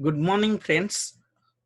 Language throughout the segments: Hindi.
Good morning, friends.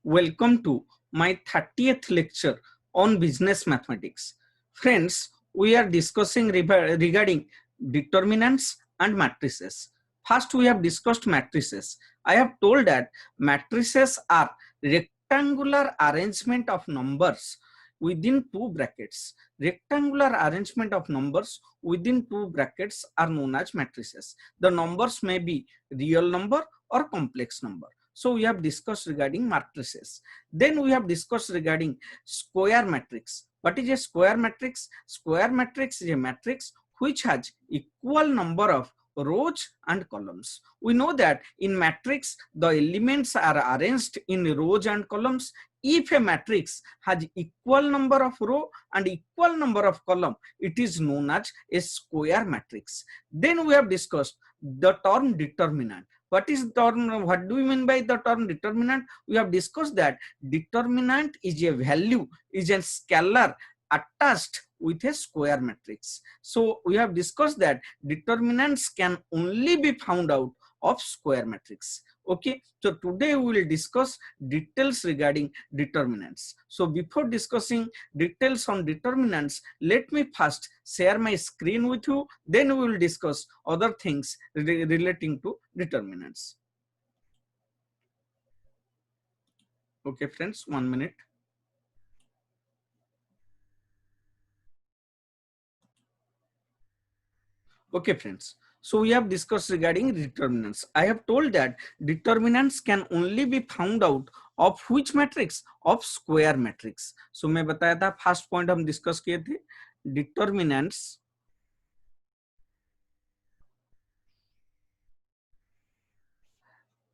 Welcome to my 30th lecture on business mathematics. Friends, we are discussing regarding determinants and matrices. First, we have discussed matrices. I have told that matrices are rectangular arrangement of numbers within two brackets. Rectangular arrangement of numbers within two brackets are known as matrices. The numbers may be real number or complex number. So we have discussed regarding matrices. Then we have discussed regarding square matrix. What is a square matrix? Square matrix is a matrix which has equal number of rows and columns. We know that in matrix the elements are arranged in rows and columns. If a matrix has equal number of row and equal number of column, it is known as a square matrix. Then we have discussed the term determinant. What is term? What do we mean by the term determinant? We have discussed that determinant is a value, is a scalar attached with a square matrix. So we have discussed that determinants can only be found out of square matrix. Okay, so today we will discuss details regarding determinants. So before discussing details on determinants, let me first share my screen with you, then we will discuss other things relating to determinants. Okay friends, 1 minute. Okay friends, so we have discussed regarding determinants. I have told that determinants can only be found out of which matrix? Of square matrix. So मैं बताया था फर्स्ट पॉइंट हम डिस्कस किए थे, determinants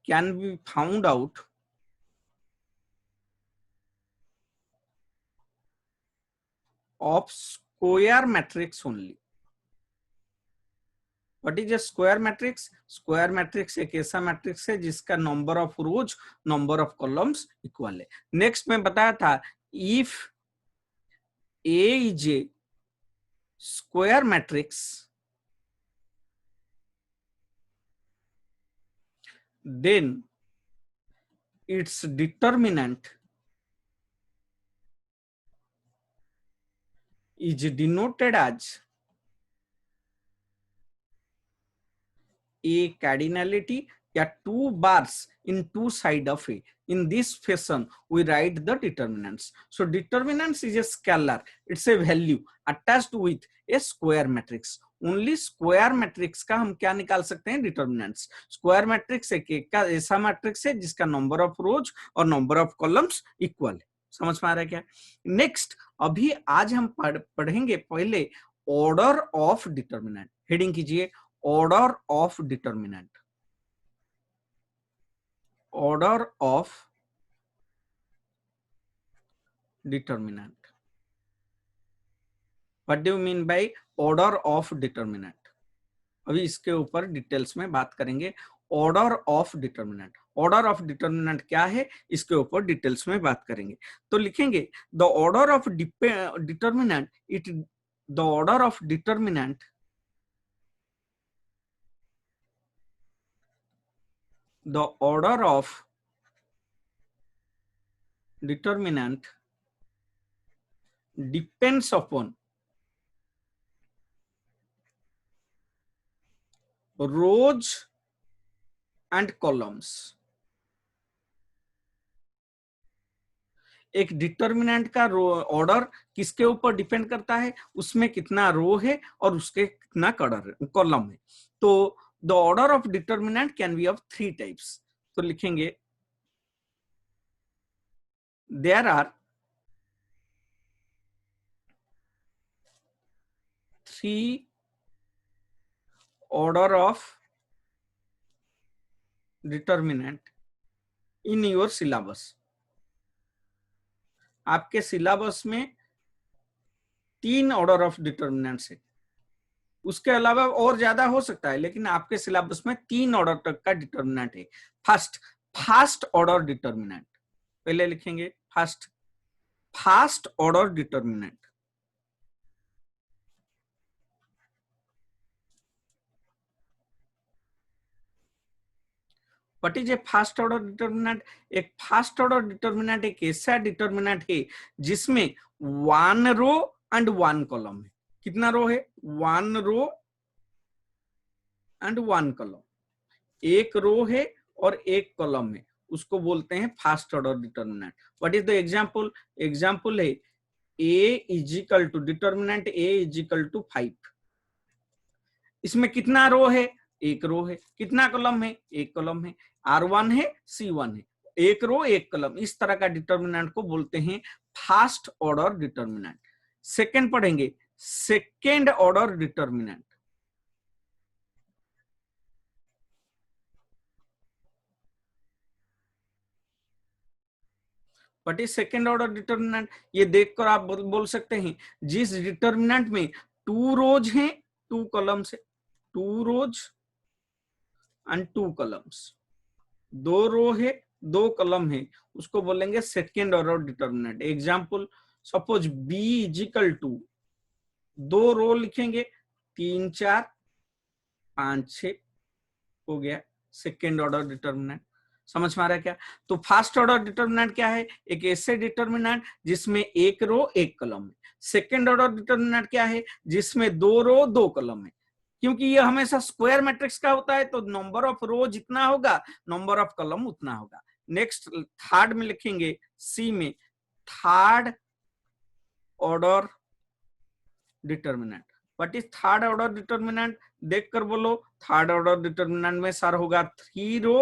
can be found out of square matrix only. What is a square matrix? Square matrix एक ऐसा मैट्रिक्स है जिसका number of rose number of columns equal है. नेक्स्ट मैं बताया था if A is a square matrix, then its determinant is denoted as A cardinality या two bars in two side of A. In this fashion we write the determinants. So determinants is a scalar, it's a value attached with a square matrix. Only square matrix का हम क्या निकाल सकते हैं? डिटर्मिनेंट्स. स्क्वायर मैट्रिक्स एक का ऐसा मैट्रिक्स है जिसका नंबर ऑफ रोज और नंबर ऑफ कॉलम्स इक्वल है. समझ में आ रहा है क्या? नेक्स्ट, अभी आज हम पढ़ेंगे पहले ऑर्डर ऑफ डिटर्मिनेंट. हेडिंग कीजिए order of determinant. Order of determinant. What do you mean by order of determinant? अभी इसके ऊपर डिटेल्स में बात करेंगे. Order of determinant. Order of determinant क्या है इसके ऊपर डिटेल्स में बात करेंगे. तो लिखेंगे the order of determinant, it the order of determinant the order of determinant depends upon rows and columns. एक डिटर्मिनेंट का ऑर्डर किसके ऊपर डिपेंड करता है? उसमें कितना रो है और उसके कितना कॉलम है. तो the order of determinant can be of three types. तो लिखेंगे there are three order of determinant in your syllabus. आपके सिलेबस में तीन ऑर्डर ऑफ डिटर्मिनेंट्स है. उसके अलावा और ज्यादा हो सकता है, लेकिन आपके सिलेबस में तीन ऑर्डर तक का डिटर्मिनेंट है. First order determinant. पहले लिखेंगे first order determinant. What is a fast order determinant? एक फास्ट ऑर्डर डिटर्मिनेंट एक ऐसा डिटर्मिनेंट है जिसमें 1 रो एंड 1 कॉलम है। कितना रो है? 1 रो एंड 1 कॉलम। एक रो है और एक कॉलम है, उसको बोलते हैं first order determinant. What is the example? Example है a is equal to determinant a is equal to 5। इसमें कितना रो है? एक रो है। कितना कॉलम है? एक कॉलम है। R1 है, C1 है, एक रो एक कॉलम। इस तरह का डिटर्मिनेंट को बोलते हैं फास्ट ऑर्डर डिटर्मिनेंट। सेकंड पढ़ेंगे, second order determinant. What is second order determinant? ये देखकर आप बोल सकते हैं जिस डिटर्मिनेंट में 2 रोज हैं 2 कॉलम्स है, 2 रोज एंड 2 कॉलम्स, 2 रो है 2 कॉलम है, उसको बोलेंगे second order determinant. Example, suppose b is equal to 2 row लिखेंगे 3 4 5 6 हो गया सेकेंड ऑर्डर डिटर्मिनेंट। समझ में आ रहा है क्या? तो फास्ट ऑर्डर डिटर्मिनेंट क्या है? एक ऐसे डिटर्मिनेंट जिसमें एक रो एक कॉलम है। सेकेंड ऑर्डर डिटर्मिनेंट क्या है? जिसमें 2 रो 2 कॉलम है। क्योंकि ये हमेशा स्क्वायर मैट्रिक्स का होता है, तो नंबर ऑफ रो जितना होगा नंबर ऑफ कॉलम उतना होगा। नेक्स्ट थर्ड में लिखेंगे, सी में, third order determinant. What is third order determinant? देखकर बोलो। थर्ड ऑर्डर डिटर्मिनेंट में सर होगा 3 रो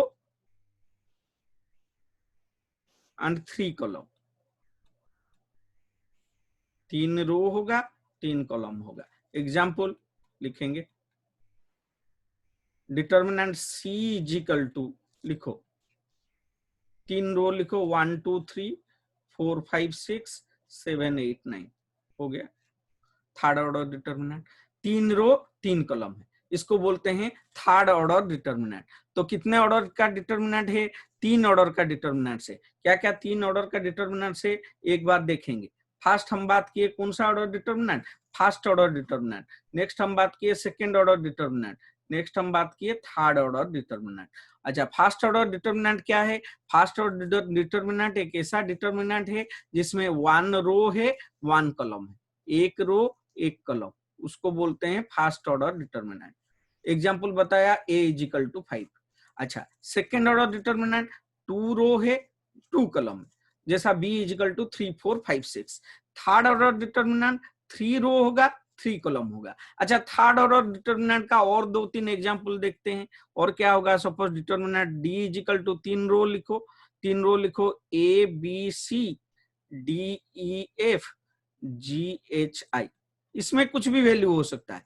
एंड 3 कॉलम। 3 रो होगा 3 कॉलम होगा। एग्जाम्पल लिखेंगे, determinant C is equal to, लिखो 3 रो लिखो 1 2 3 4 5 6 7 8 9 हो गया third order determinant. 3 row 3 column है, इसको बोलते हैं थर्ड ऑर्डर डिटर्मिनेंट। तो कितने ऑर्डर का डिटर्मिनेंट है? 3 ऑर्डर का डिटर्मिनेंट से। क्या क्या 3 ऑर्डर का डिटर्मिनेंट से एक बार देखेंगे। फर्स्ट हम बात किए कौन सा order determinant? First order determinant. Next हम बात किए सेकेंड ऑर्डर डिटर्मिनेंट। नेक्स्ट हम बात किए थर्ड ऑर्डर डिटर्मिनेंट। अच्छा, फर्स्ट ऑर्डर डिटर्मिनेंट क्या है? फर्स्ट ऑर्डर डिटर्मिनेंट एक ऐसा डिटर्मिनेंट है जिसमें 1 रो है 1 कॉलम है, एक रो एक कॉलम, उसको बोलते हैं फर्स्ट ऑर्डर डिटर्मिनेंट। एग्जांपल बताया a इज इक्वल टू 5। अच्छा, सेकेंड ऑर्डर डिटर्मिनेंट 2 रो है 2 कॉलम, जैसा b is equal to 3 4 5 6। Third order determinant 3 row होगा 3 कॉलम होगा। अच्छा, थर्ड ऑर्डर डिटर्मिनेंट का और 2-3 एग्जांपल देखते हैं। और क्या होगा? Suppose determinant d is equal to 3 row लिखो, 3 रो लिखो a b c d e f g h i, इसमें कुछ भी वैल्यू हो सकता है।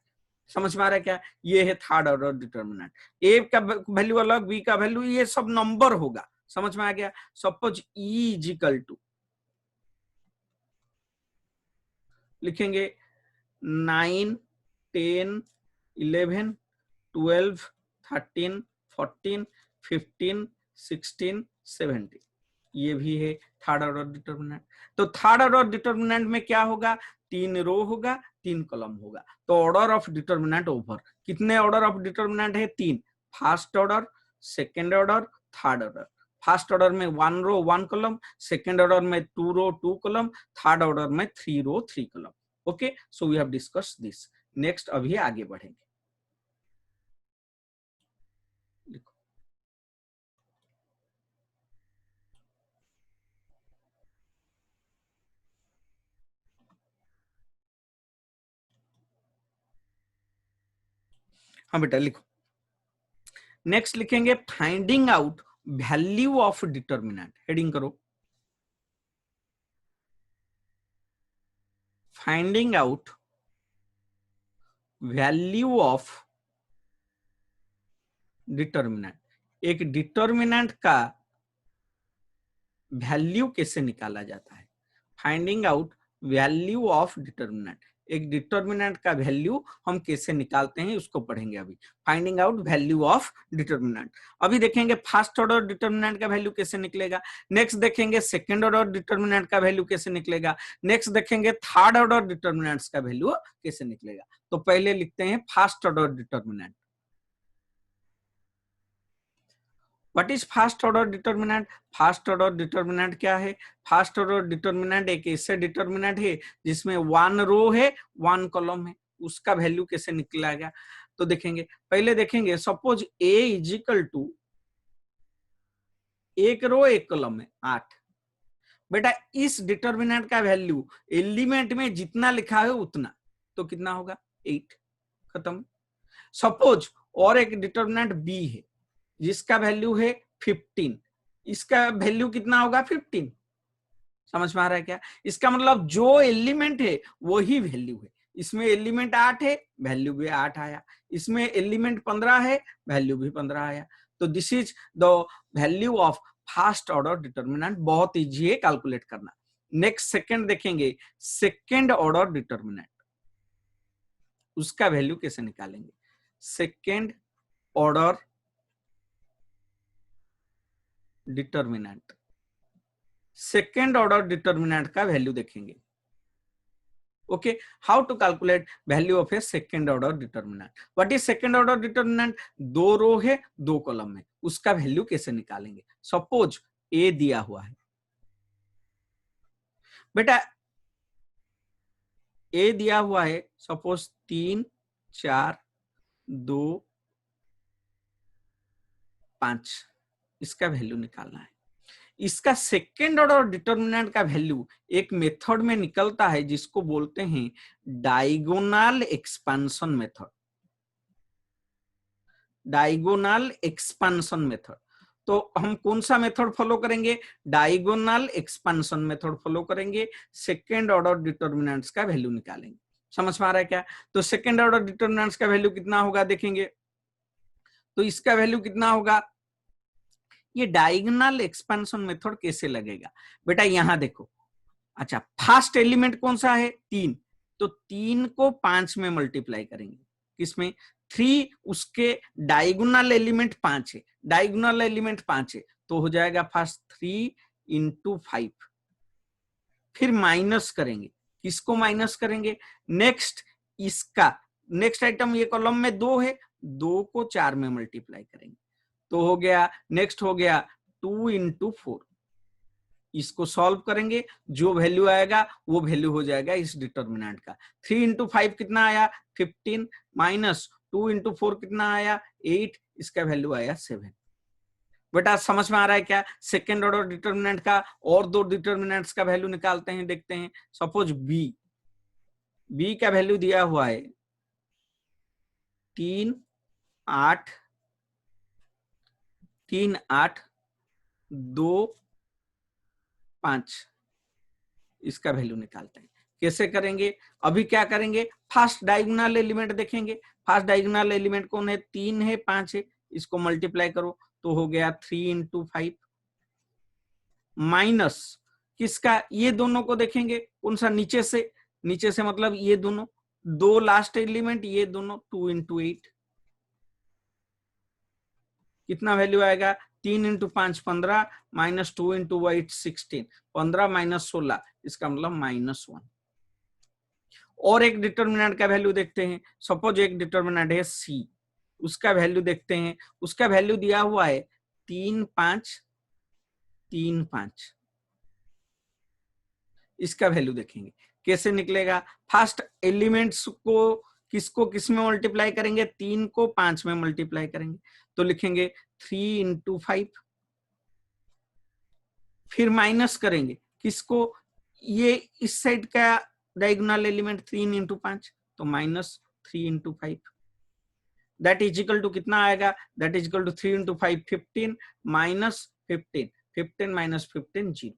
समझ में आ रहा है क्या? ये है थर्ड ऑर्डर डिटर्मिनेंट। ए का वैल्यू अलग, बी का वैल्यू, ये सब नंबर होगा। समझ में आ गया? Suppose E is equal to लिखेंगे 9 10 11 12 13 14 15 16 17, ये भी है थर्ड ऑर्डर डिटर्मिनेंट। तो थर्ड ऑर्डर डिटर्मिनेंट में क्या होगा? 3 रो होगा 3 कॉलम होगा। तो ऑर्डर ऑफ डिटर्मिनेंट ओवर, कितने ऑर्डर ऑफ डिटर्मिनेंट है? 3। First order, second order, third order. First order में 1 रो 1 कॉलम, सेकेंड ऑर्डर में 2 रो 2 कॉलम, थर्ड ऑर्डर में 3 row 3 column. Okay, so we have discussed this. Next अभी आगे बढ़ेंगे। हाँ बेटा लिखो। नेक्स्ट लिखेंगे finding out value of determinant. Heading करो, finding out value of determinant. एक डिटर्मिनेंट का वैल्यू कैसे निकाला जाता है? Finding out value of determinant, एक डिटर्मिनेंट का वैल्यू हम कैसे निकालते हैं उसको पढ़ेंगे अभी। Finding out value of determinant. अभी देखेंगे फर्स्ट ऑर्डर डिटर्मिनेंट का वैल्यू कैसे निकलेगा। नेक्स्ट देखेंगे सेकंड ऑर्डर डिटर्मिनेंट का वैल्यू कैसे निकलेगा। नेक्स्ट देखेंगे थर्ड ऑर्डर डिटर्मिनेंट्स का वैल्यू कैसे निकलेगा। तो पहले लिखते हैं first order determinant. What is fast order determinant? Fast order determinant क्या है? फास्ट ऑर्डर डिटर्मिनेंट एक ऐसे डिटर्मिनेंट है जिसमें 1 रो है 1 कॉलम है, उसका वैल्यू कैसे निकलेगा? तो देखेंगे, पहले देखेंगे, suppose A is equal to 1 row 1 column है 8। बेटा इस डिटर्मिनेंट का वैल्यू एलिमेंट में जितना लिखा है उतना, तो कितना होगा? 8। खत्म। सपोज और एक डिटर्मिनेंट बी है जिसका वैल्यू है 15, इसका वैल्यू कितना होगा? 15। समझ में आ रहा है क्या? इसका मतलब जो एलिमेंट है वही वैल्यू है। इसमें एलिमेंट 8 है, वैल्यू भी 8 आया। इसमें एलिमेंट 15 है, वैल्यू भी 15 आया। तो this is the value of first order determinant. बहुत इजी है कैलकुलेट करना। नेक्स्ट सेकंड देखेंगे, सेकंड ऑर्डर डिटर्मिनेंट, उसका वैल्यू कैसे निकालेंगे? Second order determinant, second order determinant का वैल्यू देखेंगे। Okay, how to calculate value of a second order determinant? What is second order determinant? 2 row है 2 कॉलम है, उसका वैल्यू कैसे निकालेंगे? सपोज ए दिया हुआ है, बेटा ए दिया हुआ है सपोज 3 4 2 5, इसका वैल्यू निकालना है। इसका सेकेंड ऑर्डर डिटर्मिनेंट का वैल्यू एक मेथड में निकलता है जिसको बोलते हैं diagonal expansion method. Diagonal expansion method. तो हम कौन सा मेथड फॉलो करेंगे? डायगोनल एक्सपेंशन मेथड फॉलो करेंगे, सेकेंड ऑर्डर डिटर्मिनेंट्स का वैल्यू निकालेंगे। समझ में आ रहा है क्या? तो सेकेंड ऑर्डर डिटर्मिनेंट्स का वैल्यू कितना होगा देखेंगे, तो इसका वैल्यू कितना होगा? ये डायगोनल एक्सपेंशन मेथड कैसे लगेगा? बेटा यहां देखो, अच्छा फर्स्ट एलिमेंट कौन सा है? 3, तो 3 को 5 में मल्टीप्लाई करेंगे, किसमें? 3, उसके डायगोनल एलिमेंट 5 है, डायगोनल एलिमेंट 5 है, तो हो जाएगा फर्स्ट 3 इंटू 5, फिर माइनस करेंगे, किसको माइनस करेंगे? नेक्स्ट इसका नेक्स्ट आइटम, ये कॉलम में 2 है, 2 को 4 में मल्टीप्लाई करेंगे, तो हो गया, नेक्स्ट हो गया 2 इंटू 4, इसको सॉल्व करेंगे, जो वैल्यू आएगा वो वैल्यू हो जाएगा इस डिटर्मिनेंट का। 3 इंटू 5 कितना आया? 15, माइनस 2 इंटू 4 कितना आया? 8, इसका वैल्यू आया 7। बेटा समझ में आ रहा है क्या? सेकेंड ऑर्डर डिटर्मिनेंट का और 2 डिटर्मिनेंट्स का वैल्यू निकालते हैं, देखते हैं। सपोज बी का वैल्यू दिया हुआ है 3 8 2 5, इसका वैल्यू निकालते हैं। कैसे करेंगे? अभी क्या करेंगे, फर्स्ट डायगोनल एलिमेंट देखेंगे। फर्स्ट डायगोनल एलिमेंट कौन है? 3 है 5 है, इसको मल्टीप्लाई करो तो हो गया 3 इंटू 5, माइनस किसका? ये दोनों को देखेंगे, कौन सा? नीचे से मतलब ये दोनों, 2 लास्ट एलिमेंट, ये दोनों 2 इंटू 8, कितना वैल्यू आएगा? 3 इंटू 5 15, माइनस 2 इंटू 8 16, 15 माइनस 16, इसका मतलब -1। और एक डिटर्मिनेंट का वैल्यू देखते हैं। सपोज एक डिटर्मिनेंट है सी, उसका वैल्यू देखते हैं। उसका वैल्यू दिया हुआ है 3 5 3 5, इसका वैल्यू देखेंगे कैसे निकलेगा। फर्स्ट एलिमेंट्स को किसको किस में मल्टीप्लाई करेंगे? 3 को 5 में मल्टीप्लाई करेंगे, तो लिखेंगे 3 इंटू 5, फिर माइनस करेंगे किसको? ये इस साइड का डायगोनल एलिमेंट 3 इंटू 5, तो -3 into 5, that is equal to कितना आएगा? That is equal to 3 into 5 15, minus 15, 15 minus 15 0।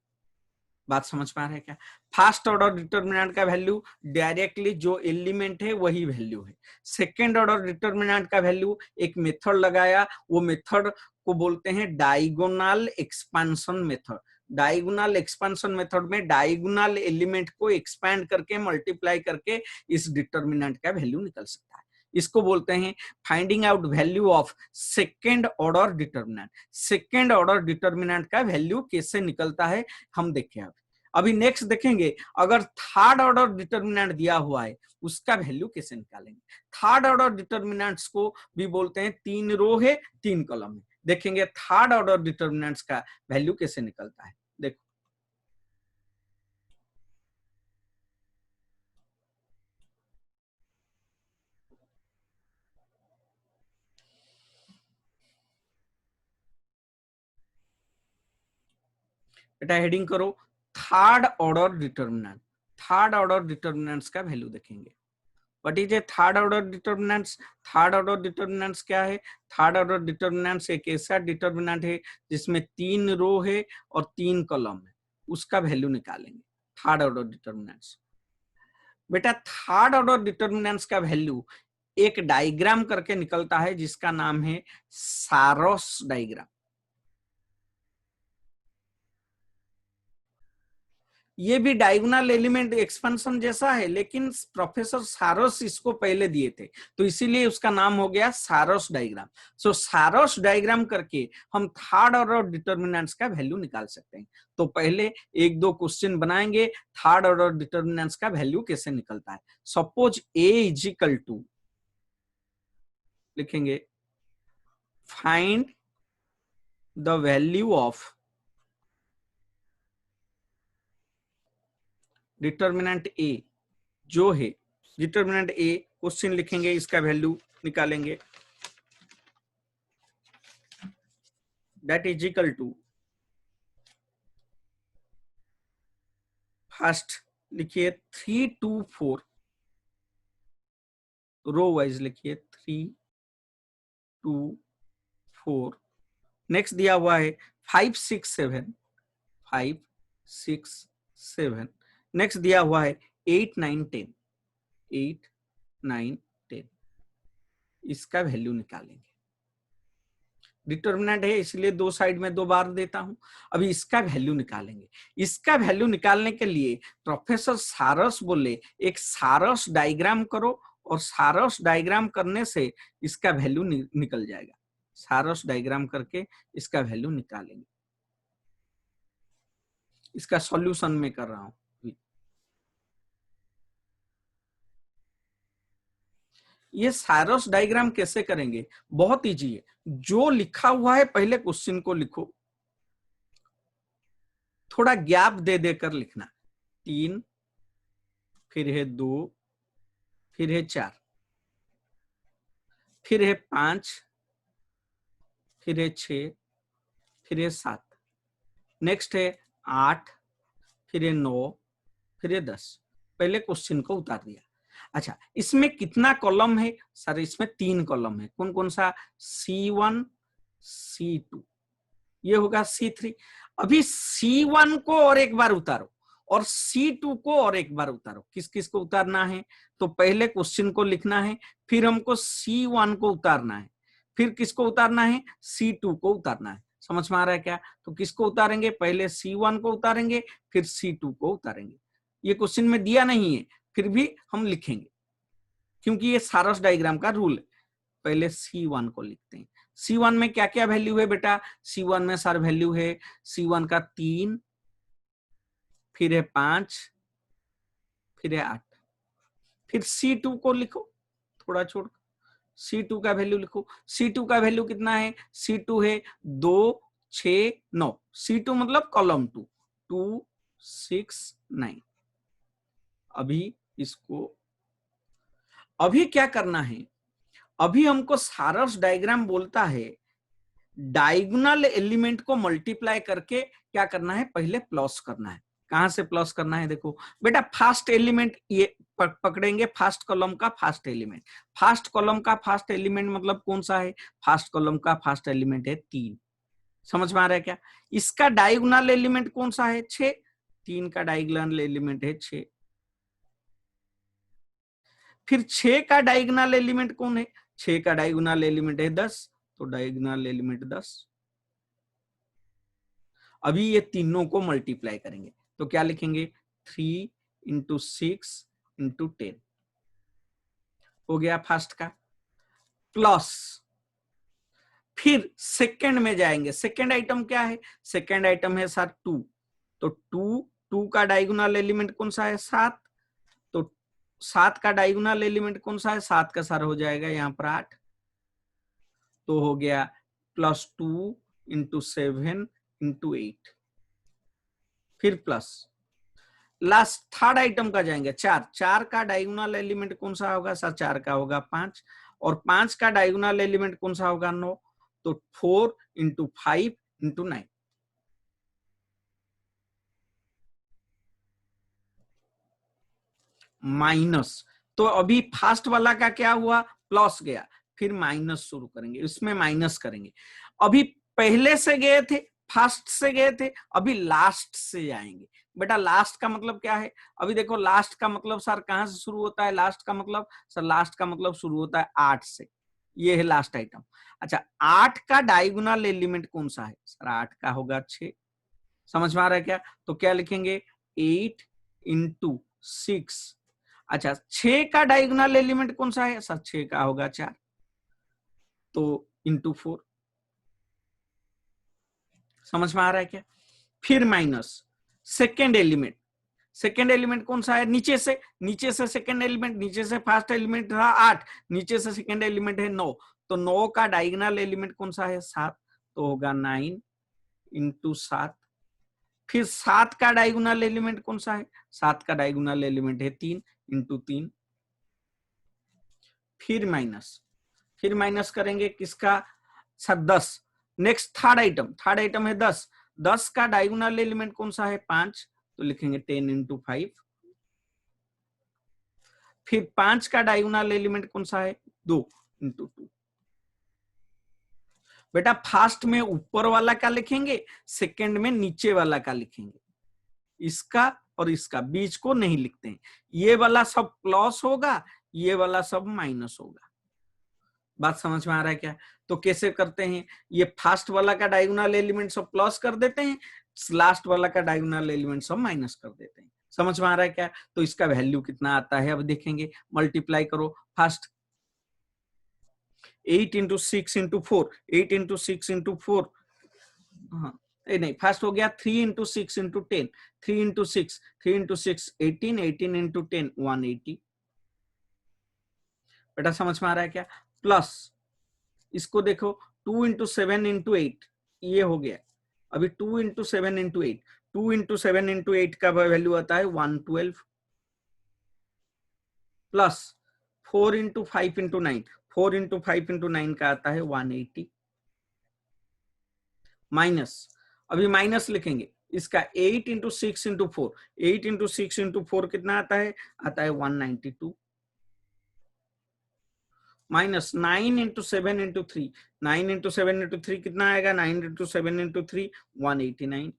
बात समझ में आ रहा है क्या? फर्स्ट ऑर्डर डिटर्मिनेंट का वैल्यू डायरेक्टली जो एलिमेंट है वही वैल्यू है। सेकेंड ऑर्डर डिटर्मिनेंट का वैल्यू एक मेथड लगाया, वो मेथड को बोलते हैं diagonal expansion method. Diagonal expansion method में डायगोनल एलिमेंट को एक्सपैंड करके मल्टीप्लाई करके इस डिटर्मिनेंट का वैल्यू निकल सकता है। इसको बोलते हैं finding out value of second order determinant. Second order determinant का वैल्यू कैसे निकलता है हम देखें। अभी नेक्स्ट देखेंगे, अगर थर्ड ऑर्डर डिटर्मिनेंट दिया हुआ है उसका वैल्यू कैसे निकालेंगे। थर्ड ऑर्डर डिटर्मिनेंट्स को भी बोलते हैं 3 रो है 3 कॉलम है। देखेंगे थर्ड ऑर्डर डिटर्मिनेंट्स का वैल्यू कैसे निकलता है। देखो बेटा हेडिंग करो third order determinant. Third order determinants का वैल्यू देखेंगे। What is a third order determinants? Third order determinants क्या है? थर्ड ऑर्डर डिटर्मिनेंट्स एक ऐसा डिटर्मिनेंट है जिसमें 3 रो है और 3 कॉलम है, उसका वैल्यू निकालेंगे थर्ड ऑर्डर डिटर्मिनेंट्स। बेटा थर्ड ऑर्डर डिटर्मिनेंट्स का वैल्यू एक डायग्राम करके निकलता है जिसका नाम है सारोस डायग्राम। ये भी डायगोनल एलिमेंट एक्सपेंशन जैसा है, लेकिन प्रोफेसर सारोस इसको पहले दिए थे तो इसीलिए उसका नाम हो गया सारोस डायग्राम। सो सारोस डायग्राम करके हम थर्ड ऑर्डर डिटर्मिनेंट्स का वैल्यू निकाल सकते हैं। तो पहले एक दो क्वेश्चन बनाएंगे थर्ड ऑर्डर डिटर्मिनेंट्स का वैल्यू कैसे निकलता है। Suppose A is equal to, लिखेंगे find the value of determinant A, जो है डिटर्मिनेंट ए, क्वेश्चन लिखेंगे इसका वैल्यू निकालेंगे, that is equal to first लिखिए 3 2 4, रो वाइज लिखिए 3 2 4। नेक्स्ट दिया हुआ है 5 6 7, 5 6 7। नेक्स्ट दिया हुआ है 8 9 10, 8 9 10। इसका वैल्यू निकालेंगे। डिटर्मिनेंट है इसलिए दो साइड में दो बार देता हूं। अभी इसका वैल्यू निकालेंगे। इसका वैल्यू निकालने के लिए प्रोफेसर सारस बोले एक सारस डायग्राम करो, और सारस डायग्राम करने से इसका वैल्यू निकल जाएगा। सारस डायग्राम करके इसका वैल्यू निकालेंगे। इसका सॉल्यूशन में कर रहा हूं। ये सारस डायग्राम कैसे करेंगे? बहुत इजी है। जो लिखा हुआ है पहले क्वेश्चन को लिखो, थोड़ा गैप दे देकर लिखना। 3, फिर है 2, फिर है 4, फिर है 5, फिर है 6, फिर है 7, नेक्स्ट है 8, फिर है 9, फिर है 10। पहले क्वेश्चन को उतार दिया। अच्छा, इसमें कितना कॉलम है? सर इसमें 3 कॉलम है। कौन कौन सा? C1 C2, ये होगा C3। अभी C1 को और एक बार उतारो और C2 को और एक बार उतारो। किस किस को उतारना है? तो पहले क्वेश्चन को लिखना है, फिर हमको C1 को उतारना है, फिर किसको उतारना है? C2 को उतारना है। समझ में आ रहा है क्या? तो किसको उतारेंगे? पहले C1 को उतारेंगे, फिर C2 को उतारेंगे। ये क्वेश्चन में दिया नहीं है, फिर भी हम लिखेंगे क्योंकि ये सारस डायग्राम का रूल है। पहले C1 को लिखते हैं। C1 में क्या क्या वैल्यू है बेटा? C1 में सर वैल्यू है C1 का 3, फिर है 5, फिर है 8। फिर C2 को लिखो, थोड़ा छोड़ C2 का वैल्यू लिखो। C2 का वैल्यू कितना है? C2 है 2 6 9। C2 मतलब कॉलम 2, 2 6 9। अभी इसको अभी क्या करना है? अभी हमको सारस डायग्राम बोलता है डायगोनल एलिमेंट को मल्टीप्लाई करके क्या करना है? पहले प्लस करना है। कहां से प्लस करना है? देखो बेटा फर्स्ट एलिमेंट ये पकड़ेंगे, फर्स्ट कॉलम का फर्स्ट एलिमेंट। फर्स्ट कॉलम का फर्स्ट एलिमेंट मतलब कौन सा है? फर्स्ट कॉलम का फर्स्ट एलिमेंट है 3। समझ में आ रहा है क्या? इसका डायगोनल एलिमेंट कौन सा है? 6। 3 का डायगोनल एलिमेंट है 6। फिर 6 का डायगोनल एलिमेंट कौन है? 6 का डायगोनल एलिमेंट है 10, तो डायगोनल एलिमेंट 10। अभी ये तीनों को मल्टीप्लाई करेंगे तो क्या लिखेंगे? 3 इंटू 6 इंटू 10 हो गया फर्स्ट का, प्लस फिर सेकंड में जाएंगे। सेकंड आइटम क्या है? सेकंड आइटम है सर 2, तो 2 का डायगोनल एलिमेंट कौन सा है? 7, तो 7 का डायगोनल एलिमेंट कौन सा है? 7 का सर हो जाएगा यहाँ पर 8, तो हो गया प्लस 2 इंटू 7 इंटू 8, फिर प्लस लास्ट थर्ड आइटम का जाएंगे। 4, 4 का डायगोनल एलिमेंट कौन सा होगा सर? 4 का होगा 5, और 5 का डायगोनल एलिमेंट कौन सा होगा? 9। तो 4 इंटू 5 इंटू 9, माइनस। तो अभी फास्ट वाला का क्या हुआ? प्लस गया, फिर माइनस शुरू करेंगे, इसमें माइनस करेंगे। अभी पहले से गए थे, फास्ट से गए थे, अभी लास्ट से जाएंगे। बेटा लास्ट का मतलब क्या है? अभी देखो लास्ट का मतलब सर कहां से शुरू होता है? लास्ट का मतलब सर, लास्ट का मतलब शुरू होता है 8 से। ये है लास्ट आइटम। अच्छा, 8 का डायगोनल एलिमेंट कौन सा है सर? 8 का होगा 6। समझ में आ रहा है क्या? तो क्या लिखेंगे? 8 इंटू 6। अच्छा, 6 का डायगोनल एलिमेंट कौन सा है सर? 6 का होगा 4, तो इंटू 4। समझ में आ रहा है क्या? फिर minus second element. Second element कौन सा है? नीचे से सेकेंड एलिमेंट, नीचे से फर्स्ट एलिमेंट रहा 8, नीचे से सेकेंड एलिमेंट है 9, तो 9 का डायगोनल एलिमेंट कौन सा है? 7, तो होगा 9 इंटू 7। फिर 7 का डायगोनल एलिमेंट कौन सा है? 7 का डायगोनल एलिमेंट है 3, इंटू 3। फिर माइनस करेंगे किसका सर? 10। नेक्स्ट थर्ड आइटम है 10। 10 का डायगोनल एलिमेंट कौन सा है? 5, तो लिखेंगे 10 इंटू 5। फिर 5 का डायगोनल एलिमेंट कौन सा है? 2 इंटू 2। बेटा फास्ट में ऊपर वाला का लिखेंगे, सेकंड में नीचे वाला का लिखेंगे। इसका और इसका बीच को नहीं लिखते हैं। ये वाला सब प्लस होगा, ये वाला सब माइनस होगा। बात समझ में आ रहा है क्या? तो कैसे करते हैं? ये फास्ट वाला का डायगोनल एलिमेंट सब प्लस कर देते हैं, लास्ट वाला का डायगोनल एलिमेंट सब माइनस कर देते हैं। समझ में आ रहा है क्या? तो इसका वैल्यू कितना आता है अब देखेंगे। मल्टीप्लाई करो fast. 8 into 6 into 4, 8 into 6 into 4, हाँ नहीं फास्ट हो गया। 3 into 6 into 10, 3 into 6, 3 into 6 18, 18 into 10 180। बेटा समझ में आ रहा है क्या? प्लस इसको देखो, 2 इंटू 7 इंटू 8, ये हो गया। अभी 2 इंटू 7 इंटू 8, 2 इंटू 7 इंटू 8 का वैल्यू आता है 112, plus 4 into 5 into 9, 4 into 5 into 9 का आता है 180, माइनस। अभी माइनस लिखेंगे इसका 8 इंटू 6 इंटू 4, 8 इंटू 6 इंटू 4 कितना आता है? आता है 192, minus 9 into 7 into 3, 9 into 7 into 3 कितना आएगा? 9 into 7 into 3 189,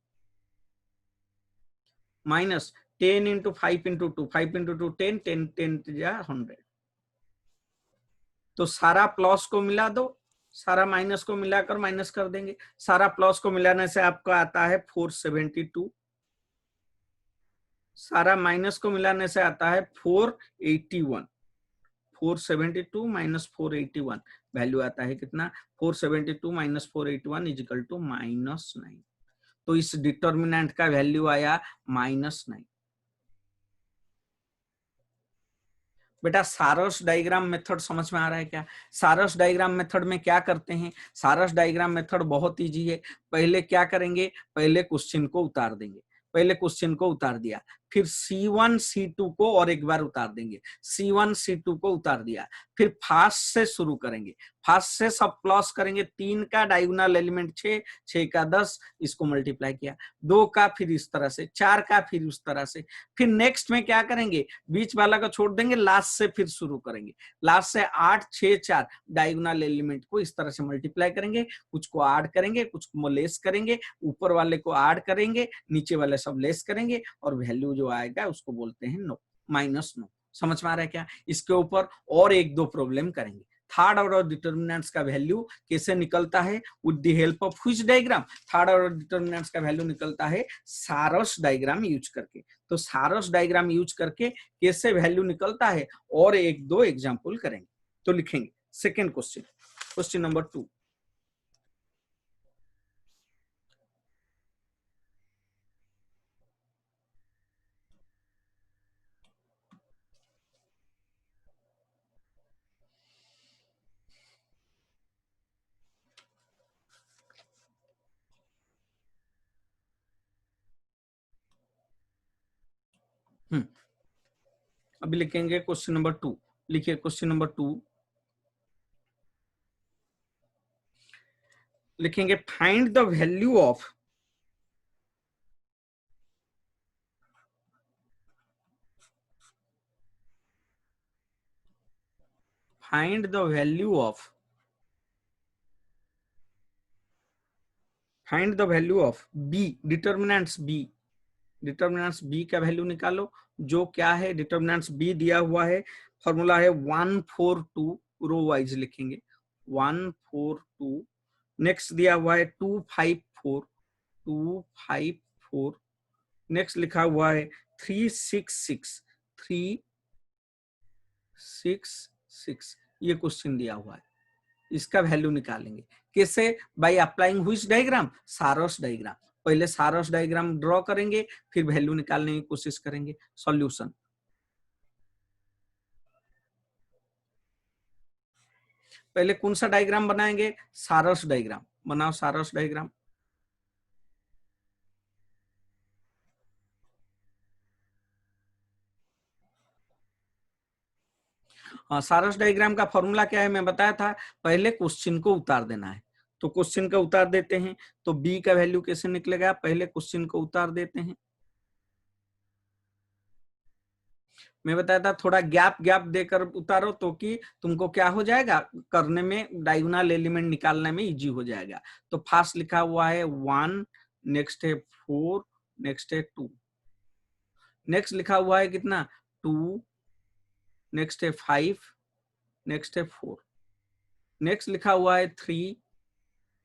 minus 10 into 5 into 2, 5 into 2 10, 10 10 100। तो सारा प्लस को मिला दो, सारा माइनस को मिलाकर माइनस कर देंगे। सारा प्लस को मिलाने से आपका आता है 472, सारा माइनस को मिलाने से आता है 481। 472 माइनस 481 वैल्यू आता है कितना? 472 माइनस 481 इजिकल टू -9। तो इस डिटर्मिनेंट का वैल्यू आया -9। बेटा सारस डायग्राम मेथड समझ में आ रहा है क्या? सारस डायग्राम मेथड में क्या करते हैं? सारस डायग्राम मेथड बहुत इजी है। पहले क्या करेंगे? पहले क्वेश्चन को उतार देंगे। पहले क्वेश्चन को उतार दिया, फिर C1 C2 को और एक बार उतार देंगे। C1 C2 को उतार दिया, फिर फास्ट से शुरू करेंगे। फास्ट से सब प्लस करेंगे। 3 का डायगोनल एलिमेंट 6, 6 का 10, इसको मल्टीप्लाई किया। 2 का फिर इस तरह से, 4 का फिर उस तरह से। फिर नेक्स्ट में क्या करेंगे? बीच वाला को छोड़ देंगे, लास्ट से फिर शुरू करेंगे। लास्ट से 8 6 4 डायगोनल एलिमेंट को इस तरह से मल्टीप्लाई करेंगे। कुछ को ऐड करेंगे, कुछ को लेस करेंगे, ऊपर वाले को ऐड करेंगे, नीचे वाले सब लेस करेंगे, और वैल्यू जो आएगा उसको बोलते हैं नो, -9। समझ में आ रहा है क्या? इसके ऊपर और एक दो प्रॉब्लम करेंगे। थर्ड ऑर्डर डिटर्मिनेंट्स का वैल्यू कैसे निकलता है? With the help of which diagram? Third order determinants का वैल्यू निकलता है सारस डायग्राम यूज करके। तो सारस डायग्राम यूज करके कैसे वैल्यू निकलता है, और एक दो एग्जांपल करेंगे। तो लिखेंगे सेकंड क्वेश्चन, क्वेश्चन नंबर 2। अभी लिखेंगे क्वेश्चन नंबर 2। लिखिए क्वेश्चन नंबर 2, लिखेंगे find the value of find the value of b, determinants b, determinants b का वैल्यू निकालो। जो क्या है, डिटर्मिनेंट्स b दिया हुआ है, फॉर्मूला है 142, रो वाइज लिखेंगे 142। नेक्स्ट दिया हुआ है 254, 254। नेक्स्ट लिखा हुआ है 366, 366। ये क्वेश्चन दिया हुआ है, इसका वैल्यू निकालेंगे कैसे? By applying which diagram? Sarrus diagram. पहले सारोस डायग्राम ड्रॉ करेंगे, फिर वैल्यू निकालने की कोशिश करेंगे। सॉल्यूशन, पहले कौन सा डायग्राम बनाएंगे? सारोस डायग्राम बनाओ, सारोस डायग्राम। हाँ, सारोस डायग्राम का फॉर्मूला क्या है मैं बताया था, पहले क्वेश्चन को उतार देना है। तो क्वेश्चन का उतार देते हैं, तो बी का वैल्यू कैसे निकलेगा? पहले क्वेश्चन को उतार देते हैं। मैं बताया था थोड़ा गैप गैप देकर उतारो, तो कि तुमको क्या हो जाएगा, करने में डायगोनल एलिमेंट निकालने में इजी हो जाएगा। तो फर्स्ट लिखा हुआ है 1, नेक्स्ट है 4, नेक्स्ट है 2, नेक्स्ट लिखा हुआ है कितना 2, नेक्स्ट है 5, नेक्स्ट है 4, नेक्स्ट लिखा हुआ है 3,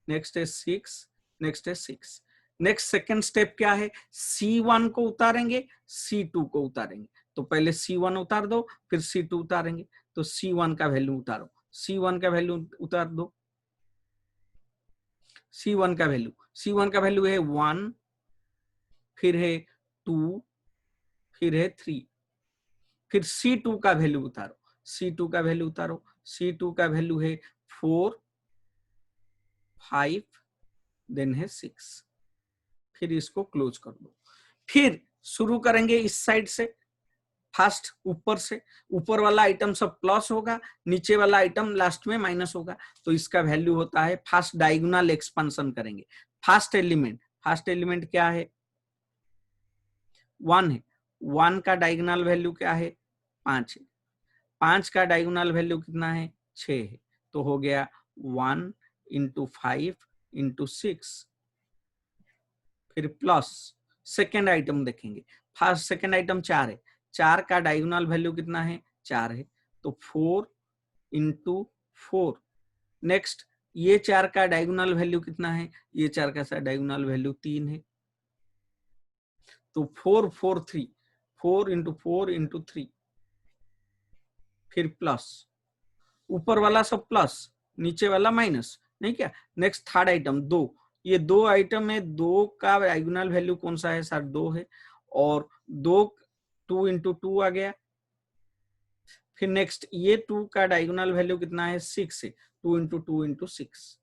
नेक्स्ट है 6, नेक्स्ट है 6। नेक्स्ट सेकंड स्टेप क्या है? C1 को उतारेंगे, C2 को उतारेंगे। तो पहले C1 उतार दो, फिर C2 उतारेंगे। तो C1 का वैल्यू उतारो, C1 का वैल्यू उतार दो। C1 का वैल्यू है 1, फिर है 2, फिर है 3। फिर C2 का वैल्यू उतारो, C2 का वैल्यू उतारो। C2 का वैल्यू है 4, 5, देन है 6। फिर इसको क्लोज कर दो। फिर शुरू करेंगे इस साइड से, फर्स्ट ऊपर से। ऊपर वाला आइटम सब प्लस होगा, नीचे वाला आइटम लास्ट में माइनस होगा। तो इसका वैल्यू होता है, फर्स्ट डायगोनल एक्सपेंशन करेंगे। फर्स्ट एलिमेंट क्या है? 1 है। 1 का डायगोनल वैल्यू क्या है? 5 है। 5 का डायगोनल वैल्यू कितना है? 6 है। तो हो गया 1 इंटू 5 इंटू 6, फिर प्लस सेकेंड आइटम देखेंगे। फर्स्ट सेकेंड आइटम 4 है, 4 का डायगोनल वैल्यू कितना है? 4 है। तो 4 इंटू 4। नेक्स्ट ये 4 का डायगोनल वैल्यू कितना है? ये 4 का डायगोनल वैल्यू 3 है। तो 4 4 3, 4 इंटू 3, फिर प्लस, ऊपर वाला सब प्लस, नीचे वाला माइनस, नहीं क्या? नेक्स्ट थर्ड आइटम 2, ये 2 आइटम है, 2 का डायगोनल वैल्यू कौन सा है सर? 2 है। और 2 2 इंटू 2 आ गया। फिर नेक्स्ट ये 2 का डायगोनल वैल्यू कितना है? 6 है। 2 इंटू 6।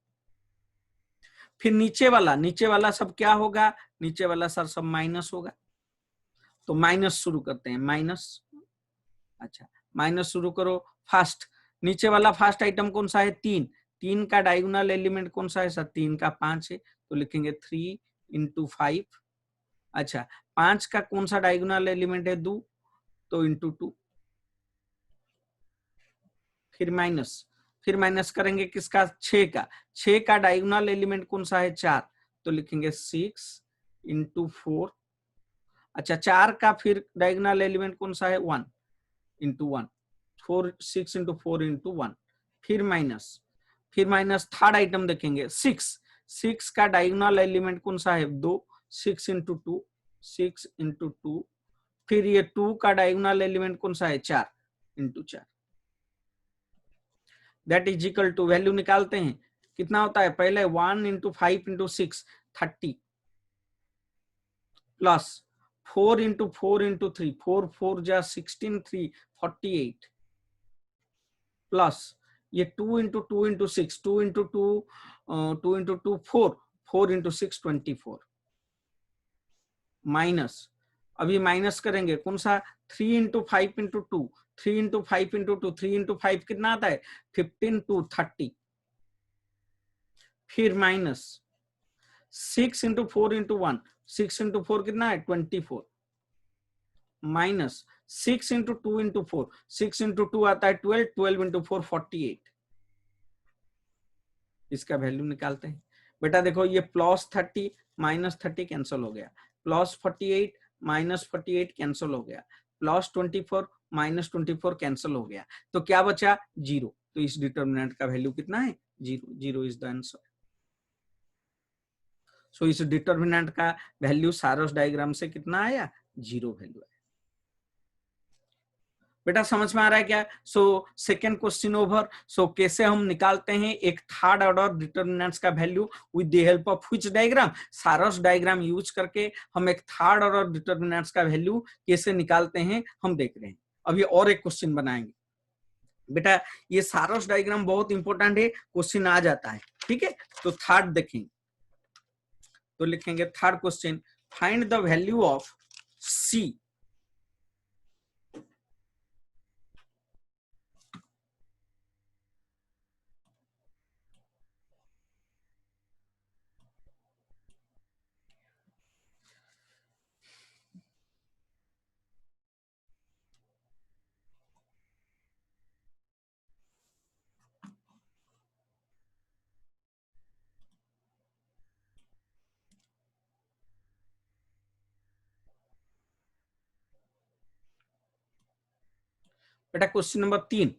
फिर नीचे वाला सब क्या होगा? नीचे वाला सर सब माइनस होगा। तो माइनस शुरू करते हैं, माइनस। अच्छा, माइनस शुरू करो। फर्स्ट, नीचे वाला फर्स्ट आइटम कौन सा है? 3। 3 का डायगोनल एलिमेंट कौन सा है सर? 3 का 5 है। तो लिखेंगे 3 इंटू 5। अच्छा, 5 का कौन सा डायगोनल एलिमेंट है? 2, तो इंटू 2। फिर माइनस करेंगे किसका? 6 का। 6 का डायगोनल एलिमेंट कौन सा है? 4। तो लिखेंगे 6 इंटू 4। अच्छा, 4 का फिर डायगोनल एलिमेंट कौन सा है? 1 इंटू 1। 4 6 into 4 into 1। फिर माइनस थर्ड आइटम देखेंगे 6। 6 का डायगोनल एलिमेंट कौन सा है? 2। 6 इंटू 2, 6 इंटू 2। फिर ये 2 का डायगोनल एलिमेंट कौन सा है? 4 into 4। That is equal to, value निकालते हैं, कितना होता है? पहले 1 into 5 into 6, 30, plus 4 into 4 into 3, 4 4 जा 16, 3 48, प्लस ये 2 into 2 into 6, 2 into 2 2 into 2 4, 4 into 6 24, minus अभी माइनस करेंगे कौन सा, 3 into 5 into 2, 3 into 5 into 2, 3 into 5 कितना आता है 15 टू 30, फिर माइनस 6 इंटू 4 इंटू 1, 6 इंटू 4 कितना है 24, माइनस 6 इंटू 2 इंटू 4, 6 इंटू 2 आता है 12, 12 इंटू 4 48। इसका वैल्यू निकालते हैं बेटा। देखो ये प्लस 30 माइनस 30 कैंसिल हो गया, प्लस 48 माइनस 48 कैंसिल हो गया, प्लस 24 माइनस 24 कैंसिल हो गया, तो क्या बचा 0। तो इस डिटर्मिनेंट का वैल्यू कितना है 0, 0 इज द आंसर। सो इस डिटर्मिनेंट का वैल्यू सारोस डायग्राम से कितना आया 0 वैल्यू है। बेटा समझ में आ रहा है क्या। So second question over. So कैसे हम निकालते हैं एक थर्ड ऑर्डर डिटर्मिनेंट्स का value with the help of which diagram, Sarrus diagram use करके हम एक थर्ड ऑर्डर डिटर्मिनेंट्स का वैल्यू कैसे निकालते हैं हम देख रहे हैं। अभी और एक क्वेश्चन बनाएंगे बेटा, ये सारोस डायग्राम बहुत इंपॉर्टेंट है, क्वेश्चन आ जाता है, ठीक है। तो थर्ड देखेंगे, तो लिखेंगे third question, find the value of C. बेटा क्वेश्चन नंबर 3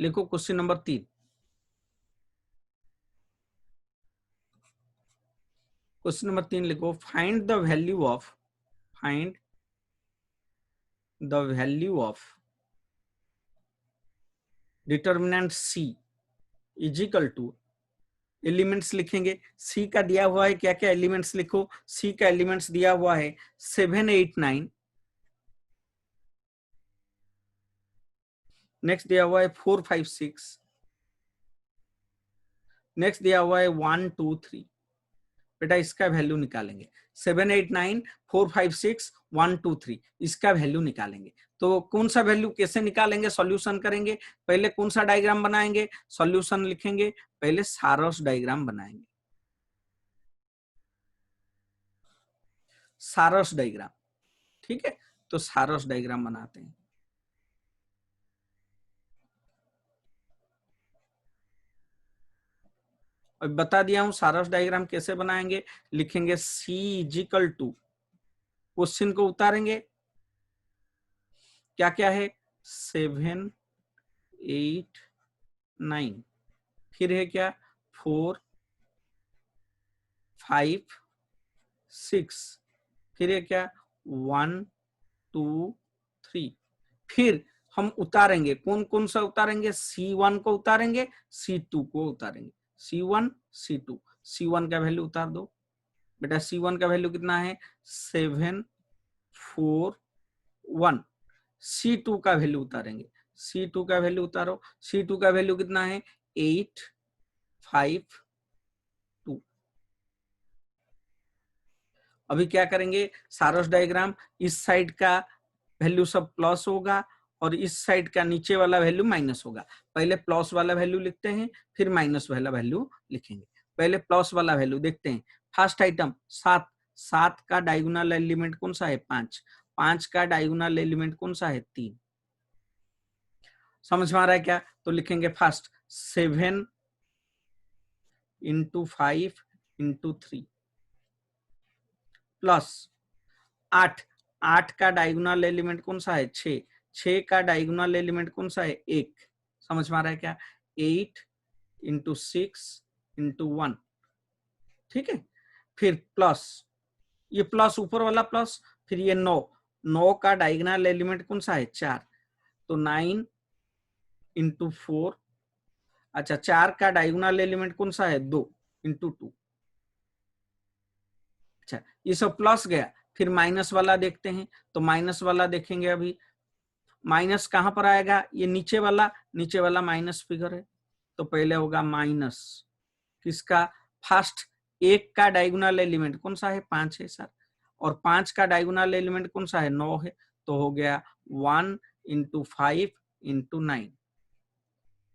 लिखो, क्वेश्चन नंबर 3, क्वेश्चन नंबर 3 लिखो, find the value of, find the value of determinant C is equal to, elements लिखेंगे, सी का दिया हुआ है, क्या क्या एलिमेंट्स लिखो, सी का एलिमेंट्स दिया हुआ है 7 8 9, नेक्स्ट दिया हुआ है 4 5 6, नेक्स्ट दिया हुआ है 1 2 3। बेटा इसका वैल्यू निकालेंगे, 7 8 9 4 5 6 1 2 3, इसका वैल्यू निकालेंगे। तो कौन सा वैल्यू कैसे निकालेंगे, सॉल्यूशन करेंगे, पहले कौन सा डायग्राम बनाएंगे, सॉल्यूशन लिखेंगे, पहले सारोस डायग्राम बनाएंगे, सारोस डायग्राम, ठीक है। तो सारोस डायग्राम बनाते हैं। और बता दिया हूं सारोस डायग्राम कैसे बनाएंगे, लिखेंगे सी इजिकल टू, क्वेश्चन को उतारेंगे, क्या क्या है 7 8 9, फिर है क्या 4 5 6, फिर है क्या 1 2 3, फिर हम उतारेंगे, कौन कौन सा उतारेंगे, C1 को उतारेंगे, C2 को उतारेंगे, C1 C2, C1 का वैल्यू उतार दो बेटा, C1 का वैल्यू कितना है 7 4 1, C2 का वैल्यू उतारेंगे, C2 का वैल्यू उतारो, C2 का वैल्यू कितना है 8 5 2। अभी क्या करेंगे, सारोस डायग्राम, इस साइड का वैल्यू सब प्लस होगा और इस साइड का नीचे वाला वैल्यू माइनस होगा। पहले प्लस वाला वैल्यू लिखते हैं, फिर माइनस वाला वैल्यू लिखेंगे। पहले प्लस वाला वैल्यू देखते हैं। फर्स्ट आइटम 7, 7 का डायगोनल एलिमेंट कौन सा है 5, 5 का डायगोनल एलिमेंट कौन सा है 3। समझ में आ रहा है क्या। तो लिखेंगे फर्स्ट 7 इंटू 5 इंटू 3 प्लस 8, 8 का डायगोनल एलिमेंट कौन सा है 6, 6 का डायगोनल एलिमेंट कौन सा है 1। समझ में आ रहा है क्या, 8 इंटू 6 इंटू 1, ठीक है। फिर प्लस, ये प्लस ऊपर वाला प्लस, फिर ये 9, 9 का डायगोनल एलिमेंट कौन सा है 4, तो 9 इंटू 4, अच्छा 4 का डायगोनल एलिमेंट कौन सा है 2 इंटू 2। अच्छा ये सब प्लस गया, फिर माइनस वाला देखते हैं। तो माइनस वाला देखेंगे, अभी माइनस कहां पर आएगा, ये नीचे वाला, नीचे वाला माइनस फिगर है, तो पहले होगा माइनस किसका, फर्स्ट 1 का डायगोनल एलिमेंट कौन सा है 5 है सर, और 5 का डायगोनल एलिमेंट कौन सा है, 9 है, तो हो गया 1 इंटू 5 इंटू 9।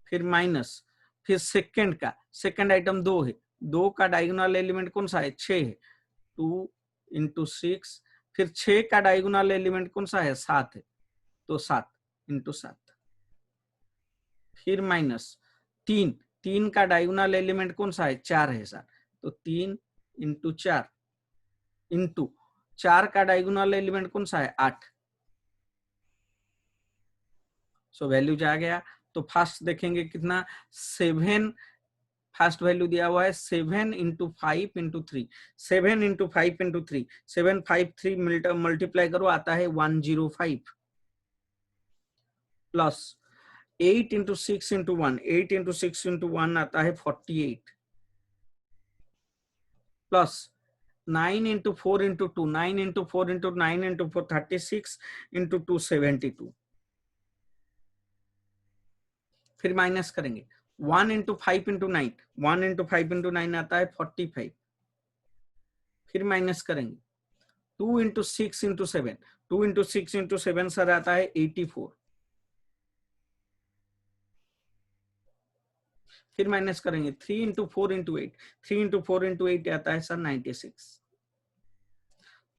फिर माइनस, फिर सेकंड का, सेकंड आइटम 2 है, 2 का डायगोनल एलिमेंट कौन सा है, 6 है, 2 इंटू 6। फिर 6 का डायगोनल एलिमेंट कौन सा है, 7 है, तो 7 इंटू 7। फिर माइनस 3, 3 का डायगोनल एलिमेंट कौन सा है, 4 है सर, तो 3 इंटू 4 इंटू 4 का डायगोनल एलिमेंट कौन सा है, 8। सो वैल्यू आ गया। तो फर्स्ट देखेंगे कितना, 7, फर्स्ट वैल्यू दिया हुआ है 7 into 5 into 3, 7 into 5 into 3, 7 5 3 multiply करो आता है 105, plus 8 into 6 into 1, 8 into 6 into 1 आता है 48, plus 9 into 4 into 2, 9 into 4 into 9 into 4 36 into 2 72। फिर माइनस करेंगे 1 इंटू 5 इंटू 9, 1 इंटू 5 इंटू 9 आता है 45। फिर माइनस करेंगे 2 into 6 into 7, 2 into 6 into 7 sir आता है 84। फिर माइनस करेंगे 3 इंटू 4 इंटू 8, 3 इंटू 4 इंटू 8 आता है सर 96।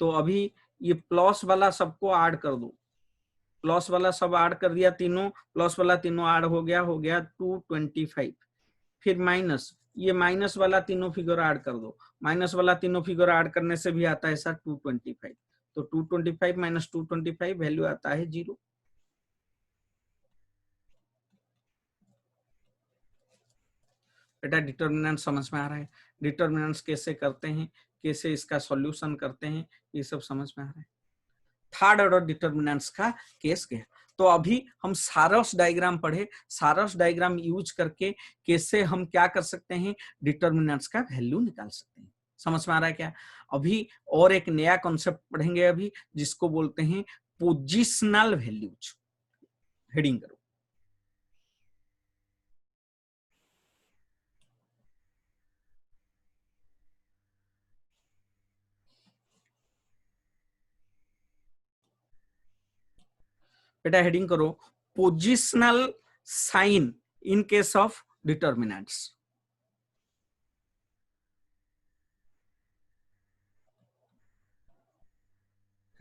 तो अभी ये प्लस वाला सबको ऐड कर दो, प्लस वाला सब ऐड कर दिया, तीनों प्लस वाला तीनों ऐड हो गया 225। फिर माइनस, ये माइनस वाला तीनों फिगर ऐड कर दो, माइनस वाला तीनों फिगर ऐड करने से भी आता है सर 225। तो 225 माइनस 225 वैल्यू आता है 0। बेटा डिटर्मिनेंट समझ में आ रहा है, डिटर्मिनेंट्स कैसे करते हैं, कैसे इसका सॉल्यूशन करते हैं, ये सब समझ में आ रहा है। थर्ड ऑर्डर डिटर्मिनेंट्स का केस गया। तो अभी हम सारस डायग्राम पढ़े, सारस डायग्राम यूज करके कैसे हम क्या कर सकते हैं, डिटर्मिनेंट्स का वैल्यू निकाल सकते हैं। समझ में आ रहा है क्या? अभी और एक नया कॉन्सेप्ट पढ़ेंगे अभी, जिसको बोलते हैं पोजिशनल वैल्यूज। हेडिंग करो। बेटा हेडिंग करो, positional sign in case of determinants.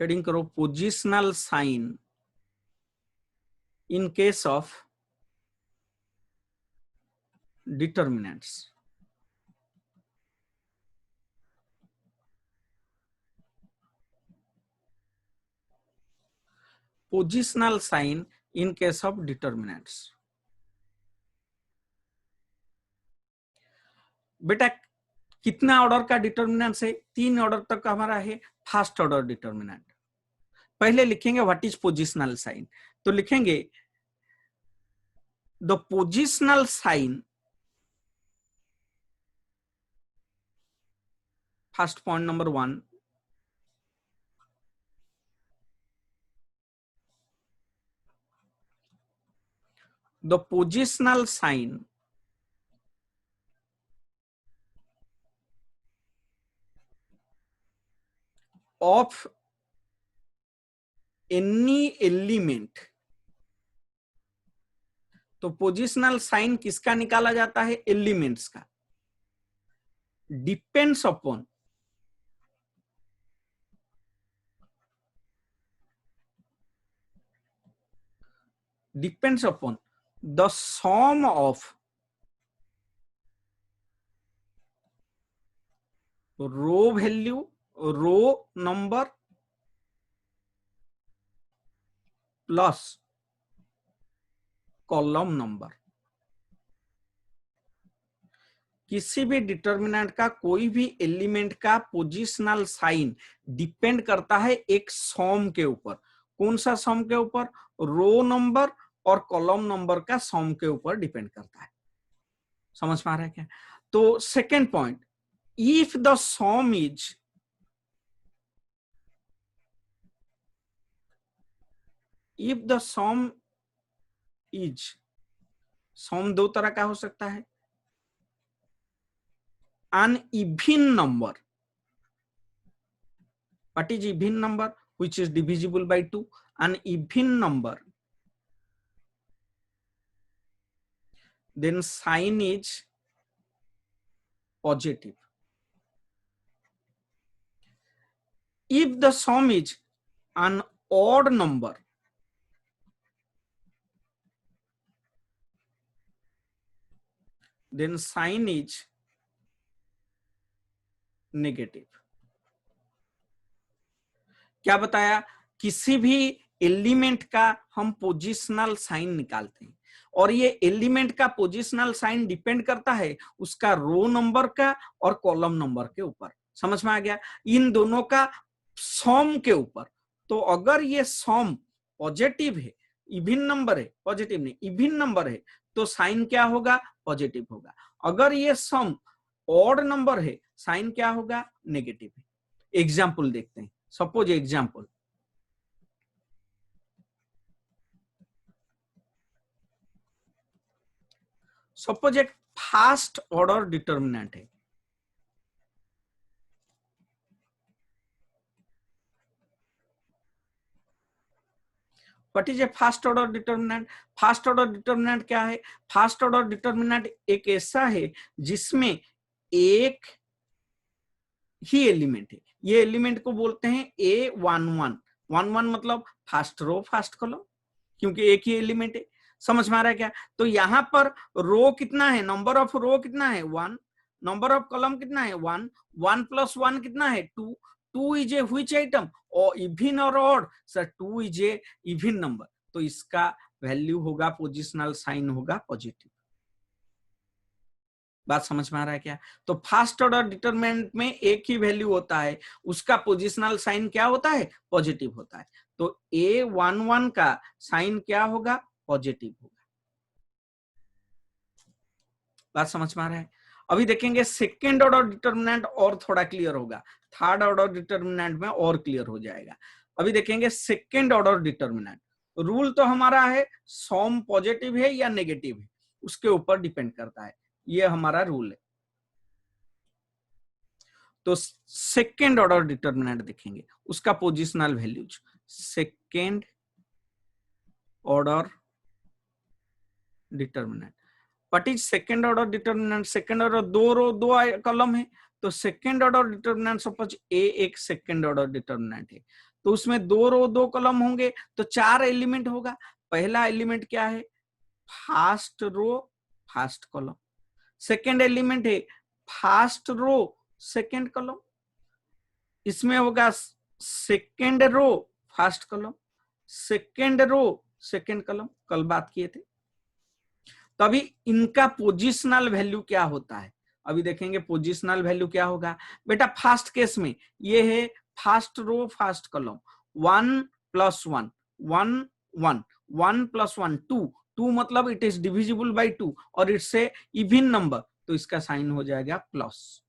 Heading करो, positional sign in case of determinants. Positional sign in case of determinants. बेटा कितना ऑर्डर का डिटर्मिनेंट है, 3 ऑर्डर तक का हमारा है फर्स्ट ऑर्डर डिटर्मिनेंट। पहले लिखेंगे व्हाट इज पोजिशनल साइन, तो लिखेंगे the positional sign, first point number 1, the positional sign of any element. तो पोजिशनल साइन किसका निकाला जाता है, एलिमेंट्स का। Depends upon the sum of row value, row number plus column number. किसी भी डिटर्मिनेंट का कोई भी एलिमेंट का पोजिशनल साइन डिपेंड करता है एक सम के ऊपर। कौन सा सम के ऊपर, रो नंबर और कॉलम नंबर का सम के ऊपर डिपेंड करता है। समझ में आ रहा है क्या? तो second point, if the sum is, if the sum is, sum दो तरह का हो सकता है, an even number, What is even number which is divisible by 2? An even number, then sign is positive. If the sum is an odd number, then sign is negative. क्या बताया? किसी भी एलिमेंट का हम पोजिशनल साइन निकालते हैं और ये एलिमेंट का पोजिशनल साइन डिपेंड करता है उसका रो नंबर का और कॉलम नंबर के ऊपर. समझ में आ गया? इन दोनों का सम के ऊपर. तो अगर ये सम पॉजिटिव है, इवन नंबर है, पॉजिटिव नहीं इवन नंबर है, तो साइन क्या होगा? पॉजिटिव होगा. अगर ये सम ऑड नंबर है, साइन क्या होगा? नेगेटिव है. एग्जाम्पल देखते हैं. सपोज एग्जाम्पल, सपोज एक फर्स्ट ऑर्डर डिटर्मिनेंट है. What is a first order determinant? First order determinant क्या है? फर्स्ट ऑर्डर डिटर्मिनेंट एक ऐसा है जिसमें एक ही एलिमेंट है. ये एलिमेंट को बोलते हैं A11. 11 मतलब फर्स्ट रो फर्स्ट कॉलम, क्योंकि एक ही एलिमेंट है. समझ में आ रहा है क्या? तो यहां पर रो कितना है? नंबर ऑफ रो कितना है? 1. नंबर ऑफ कॉलम कितना है? 1. 1 + 1 कितना है? 2. 2 इज ए व्हिच आइटम? और इवन और odd? Sir 2 is a even number. तो इसका वैल्यू होगा, पोजिशनल साइन होगा पॉजिटिव. बात समझ में आ रहा है क्या? तो फर्स्ट ऑर्डर डिटरमिनेंट में एक ही वैल्यू होता है, उसका पोजिशनल साइन क्या होता है? पॉजिटिव होता है. तो A11 का साइन क्या होगा? पॉजिटिव होगा. बात समझ में आ रहा है? अभी देखेंगे सेकेंड ऑर्डर डिटरमिनेंट और थोड़ा क्लियर होगा, थर्ड ऑर्डर डिटरमिनेंट में और क्लियर हो जाएगा. अभी देखेंगे सेकेंड ऑर्डर डिटरमिनेंट. रूल तो हमारा है सम पॉजिटिव है या नेगेटिव है, उसके ऊपर डिपेंड करता है. ये हमारा रूल है. तो सेकेंड ऑर्डर डिटरमिनेंट देखेंगे, उसका positional values. Second order determinant. What is second order determinant? Second order दो रो दो कॉलम है, तो सेकेंड ऑर्डर डिटरमिनेंट सपोज ए एक सेकेंड ऑर्डर डिटरमिनेंट है, तो उसमें दो रो दो कॉलम होंगे, तो 4 एलिमेंट होगा. पहला एलिमेंट क्या है? First row first column. Second element है फर्स्ट रो सेकेंड कॉलम. इसमें होगा second row first column, second row second column. कल बात किए थे. तो अभी इनका पोजिशनल वैल्यू क्या होता है? अभी देखेंगे पोजिशनल वैल्यू क्या होगा. बेटा फर्स्ट केस में ये है फर्स्ट रो फर्स्ट कॉलम. 1 + 1 1 1 1 + 1 2 2 मतलब इट इज डिविजिबल बाय 2 और इट्स ए इवन नंबर, तो इसका साइन हो जाएगा प्लस.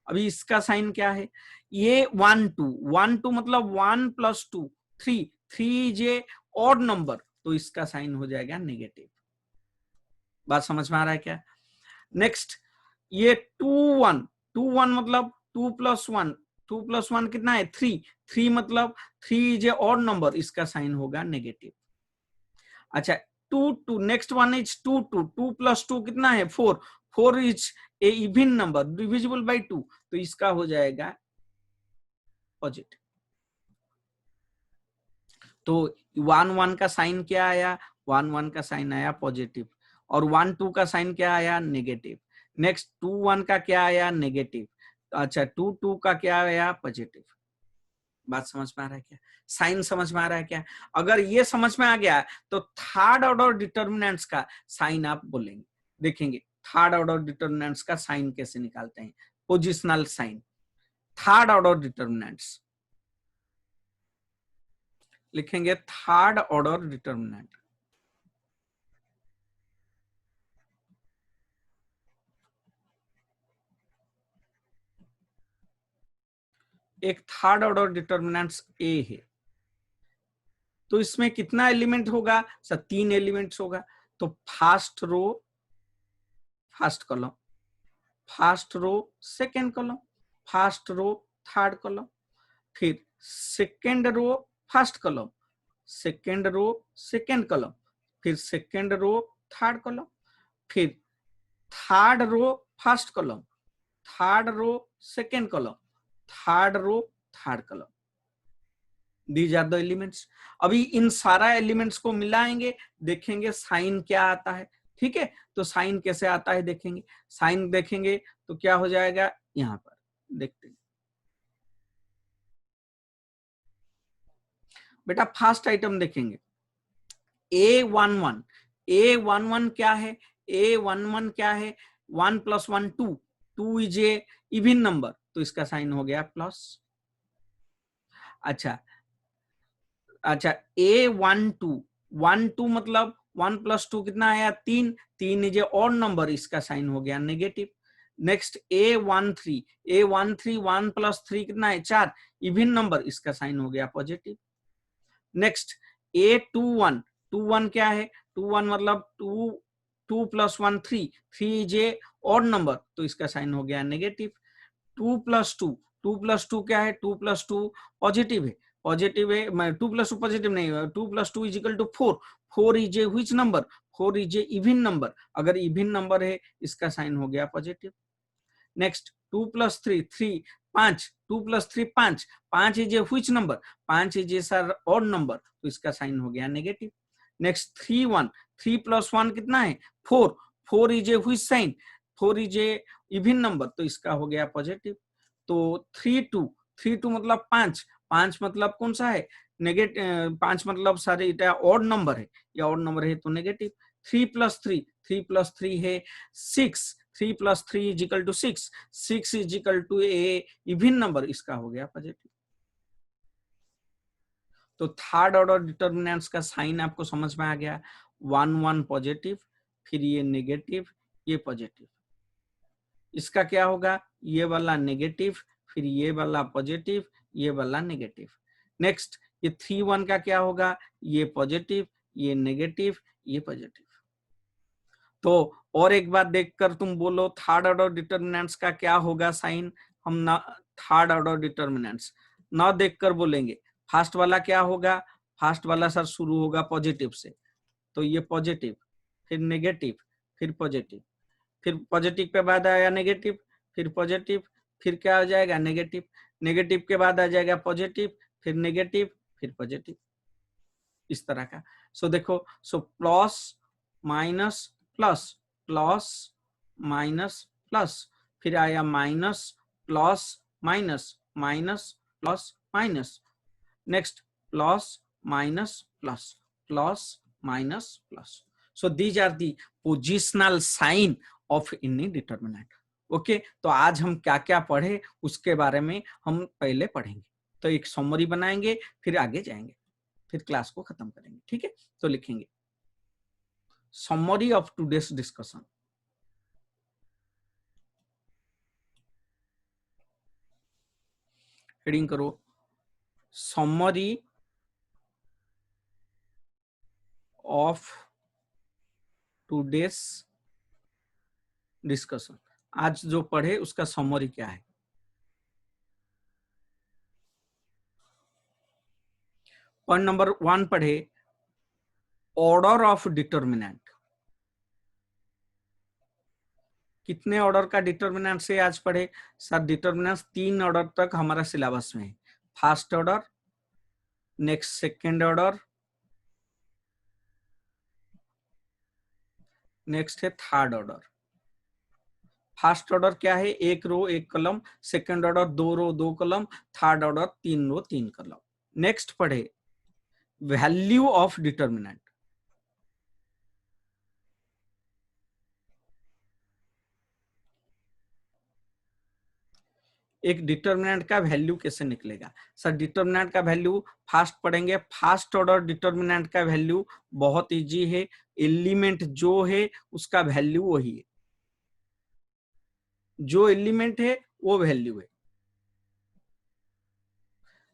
अभी इसका साइन क्या है? ये 1 2 1 2 मतलब 1 + 2 3 3 इज ए ऑड नंबर, तो इसका साइन हो जाएगा नेगेटिव. बात समझ में आ रहा है क्या? नेक्स्ट ये 2 1 2 1 मतलब 2 + 1 2 + 1 कितना है? 3 3 मतलब 3 इज ए ऑड नंबर, इसका साइन होगा नेगेटिव. अच्छा 2 2 नेक्स्ट वन इज 2 2 2 + 2 कितना है? 4 4 is a even number divisible by 2, तो इसका हो जाएगा पॉजिटिव. तो 1 1 का साइन क्या आया? 1 1 का साइन आया पॉजिटिव, और 1 2 का साइन क्या आया? नेगेटिव. नेक्स्ट 2 1 का क्या आया? नेगेटिव. अच्छा 2 2 का क्या आया? पॉजिटिव. बात समझ में आ रहा है क्या? साइन समझ में आ रहा है क्या? अगर ये समझ में आ गया तो थर्ड ऑर्डर डिटर्मिनेंट्स का साइन आप बोलेंगे. देखेंगे थर्ड ऑर्डर डिटर्मिनेंट्स का साइन कैसे निकालते हैं. Positional sign third order determinants लिखेंगे. थर्ड ऑर्डर डिटर्मिनेंट, एक थर्ड ऑर्डर डिटर्मिनेंट्स ए है, तो इसमें कितना एलिमेंट होगा? सर 3 एलिमेंट्स होगा. तो first row first column, first row second column, first row third column. फिर second row first column, second row second column, फिर सेकेंड रो थर्ड कॉलम, फिर third row first column, third row second column, third row third column. These are the elements. अभी इन सारा एलिमेंट्स को मिलाएंगे, देखेंगे साइन क्या आता है। ठीक है, तो साइन कैसे आता है देखेंगे। साइन देखेंगे तो क्या हो जाएगा, यहां पर देखते हैं बेटा। फर्स्ट आइटम देखेंगे A11, A11 क्या है, A11 क्या है, 1 + 1 2, 2 इज ए इवन नंबर, तो इसका साइन हो गया प्लस। अच्छा अच्छा, A12, 1 2 मतलब 1 + 2 कितना आया, 3, 3 इज ए ऑड नंबर, इसका साइन हो गया नेगेटिव। नेक्स्ट A13, A13 1 + 3 कितना है, 4, इवन नंबर, इसका साइन हो गया पॉजिटिव। नेक्स्ट A21, 21 क्या है, 21 मतलब 2, 2 + 1 3, 3 इज ए ऑड नंबर, तो इसका साइन हो गया नेगेटिव। 2 + 2, 2 + 2 क्या है, 2 + 2 पॉजिटिव है, पॉजिटिव है, 2 + 2 पॉजिटिव नहीं है, 2 + 2 = 4, 4 is a which number, 4 is a even number, अगर इवन नंबर है इसका साइन हो गया positive. Next 2 + 3 3, 5, 2 + 3 5, 5 is a which number, 5 is a sir odd number, तो इसका साइन हो गया नेगेटिव। नेक्स्ट 3 1, 3 + 1 कितना है, 4, 4 is a which sign, 4 is a even number, तो इसका हो गया पॉजिटिव। तो 3 2, 3 2 मतलब 5, 5 मतलब कौन सा है, नेगेटिव, 5 मतलब सारे इटा ऑड नंबर है, या ऑड नंबर है तो नेगेटिव। 3 + 3, 3 + 3 है 6, 3 + 3 = 6, 6 = ए इवन नंबर, इसका हो गया पॉजिटिव। तो थर्ड ऑर्डर डिटर्मिनेंट्स का साइन आपको समझ में आ गया, 1 1 पॉजिटिव, फिर ये नेगेटिव, ये पॉजिटिव। इसका क्या होगा, ये वाला नेगेटिव, फिर ये वाला पॉजिटिव, ये वाला नेगेटिव। नेक्स्ट ये 3 1 का क्या होगा, ये पॉजिटिव, ये नेगेटिव, ये पॉजिटिव। तो और एक बार देखकर तुम बोलो थर्ड ऑर्डर डिटर्मिनेंट्स का क्या होगा साइन। हम ना थर्ड ऑर्डर डिटर्मिनेंट्स ना देखकर बोलेंगे। फर्स्ट वाला क्या होगा, फर्स्ट वाला सर शुरू होगा पॉजिटिव से, तो ये पॉजिटिव, फिर नेगेटिव, फिर पॉजिटिव, फिर पॉजिटिव के बाद आया नेगेटिव, फिर पॉजिटिव, फिर क्या हो जाएगा नेगेटिव, नेगेटिव के बाद आ जाएगा पॉजिटिव, फिर नेगेटिव, फिर पॉजिटिव, इस तरह का। सो देखो, so plus minus plus, plus minus plus, फिर आया minus plus minus, minus plus minus, next plus minus plus, plus minus plus. So these are the positional sign of any determinant. Okay, तो आज हम क्या क्या पढ़े उसके बारे में हम पहले पढ़ेंगे। तो एक समरी बनाएंगे, फिर आगे जाएंगे, फिर क्लास को खत्म करेंगे। ठीक है, तो लिखेंगे summary of today's discussion. Heading करो समरी ऑफ टुडेस डिस्कशन। आज जो पढ़े उसका समरी क्या है। पॉइंट नंबर 1 पढ़े ऑर्डर ऑफ डिटर्मिनेंट। कितने ऑर्डर का डिटर्मिनेंट से आज पढ़े सर, डिटर्मिनेंट 3 ऑर्डर तक हमारा सिलेबस में है। First order, next second order, next है थर्ड ऑर्डर। फर्स्ट ऑर्डर क्या है, 1 रो 1 कॉलम, सेकेंड ऑर्डर 2 रो 2 column, third order 3 row 3 column. Next पढ़े वैल्यू ऑफ डिटर्मिनेंट। एक डिटर्मिनेंट का वैल्यू कैसे निकलेगा सर, डिटर्मिनेंट का वैल्यू फर्स्ट पढ़ेंगे। फर्स्ट ऑर्डर डिटर्मिनेंट का वैल्यू बहुत इजी है, एलिमेंट जो है उसका वैल्यू वही है, जो एलिमेंट है वो वैल्यू है।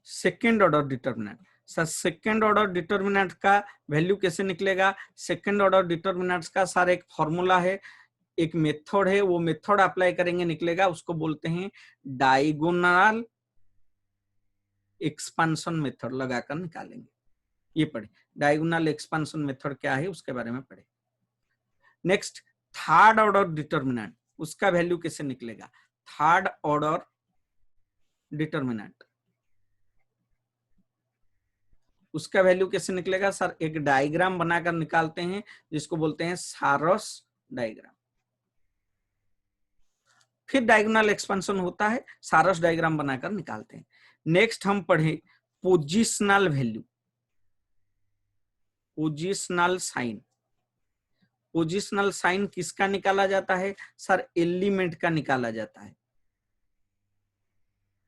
Second order determinant, sir second order determinant का वैल्यू कैसे निकलेगा। सेकेंड ऑर्डर डिटर्मिनेंट्स का सर एक फॉर्मूला है, एक मेथड है, वो मेथड अप्लाई करेंगे निकलेगा, उसको बोलते हैं डायगोनल एक्सपांशन मेथड लगाकर निकालेंगे। ये पढ़े, डायगोनल एक्सपांशन मेथड क्या है उसके बारे में पढ़े। नेक्स्ट, थर्ड ऑर्डर डिटर्मिनेंट, उसका वैल्यू कैसे निकलेगा? थर्ड ऑर्डर डिटर्मिनेंट, उसका वैल्यू कैसे निकलेगा सर? एक डायग्राम बनाकर निकालते हैं जिसको बोलते हैं सारस डायग्राम। फिर डायगोनल एक्सपेंशन होता है, सारस डायग्राम बनाकर निकालते हैं। नेक्स्ट हम पढ़े positional value, positional sign. Positional sign किसका निकाला जाता है सर? एलिमेंट का निकाला जाता है।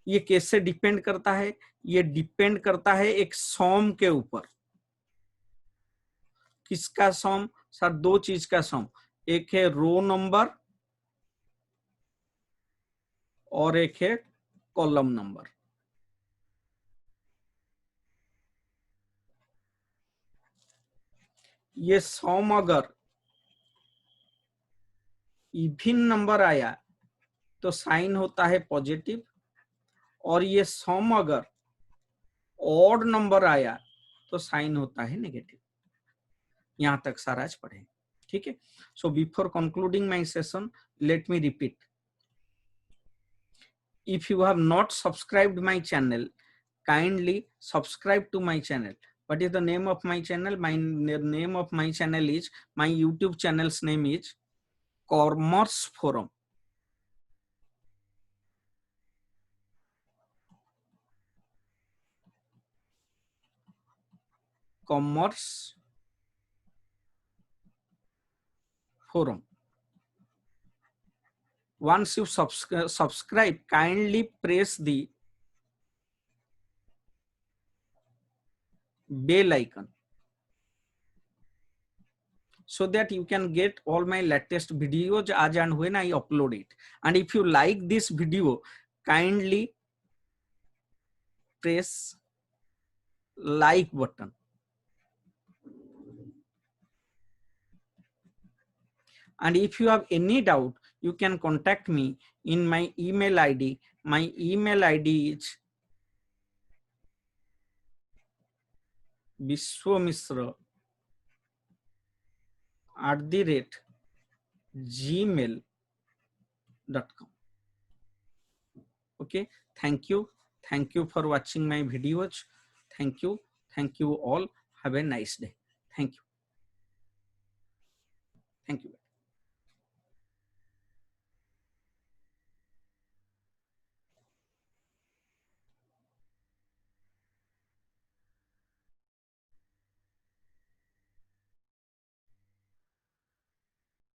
ये कैसे डिपेंड करता है? ये डिपेंड करता है एक सम के ऊपर। किसका सम सर? दो चीज का सम, एक है रो नंबर और एक है कॉलम नंबर। ये सम अगर इवन नंबर आया तो साइन होता है पॉजिटिव, और ये सम अगर ऑड नंबर आया तो साइन होता है नेगेटिव। यहां तक सारा आज पढ़े, ठीक है। So before concluding my session, let me repeat, if you have not subscribed my channel, kindly subscribe to my channel. What is the name of my channel? My name of my channel is, my YouTube channel's name is Commerce Forum. Commerce Forum. Once you subscribe, kindly press the bell icon so that you can get all my latest videos as and when I upload it. And if you like this video, kindly press like button. And if you have any doubt, you can contact me in my email ID. My email ID is biswamishra@gmail.com. Okay, thank you. Thank you for watching my videos. Thank you. Thank you all. Have a nice day. Thank you. Thank you.